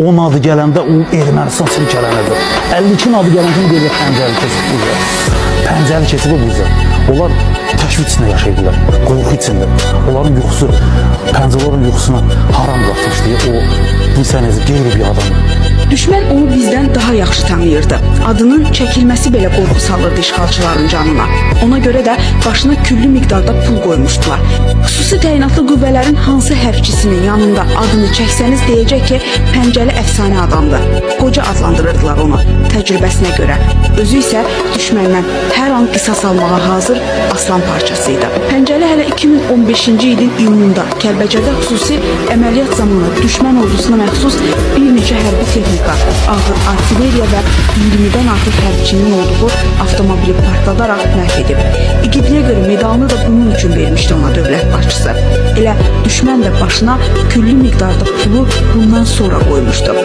Onun adı gələndə o Ermənistan silkələnirdi. 52'nin adı gələndə belə pəncəli keçib burada. Pəncəli keçib burada. Onlar təşvik içində yaşayırdılar, qorxu içində. Onların yuxusu, pəncələrin yuxusuna haram qatmış deyə o bilsəniz qeyri bir adam. Düşmən onu bizdən daha yaxşı tanıyırdı. Adının çəkilməsi belə qorxu salırdı işğalçıların canına. Ona görə də başına küllü miqdarda pul qoymuşdular. Xüsusi təyinatlı qüvvələrin hansı hərbçisinin yanında adını çəksəniz deyəcək ki, Pəncəli əfsanə adamdır. Qoca adlandırırdılar onu təcrübəsinə görə. Özü isə düşməndən hər an qisas almağa hazır aslan parçasıydı. Pəncəli hələ 2015-ci ilin iyununda Kəlbəcərdə xüsusi əməliyyat zamanı düşmən ordusuna məxsus bir neçə hərbi texnika, ağır artilleriya və 20-dən artıq hərbçinin olduğu avtomobili partladaraq məhv edib. İgidliyə görə medalını da bunun üçün vermişdi ona dövlət başçısı. Elə düşmən də başına küllü miqdarda pulu bundan sonra qoymuşdu.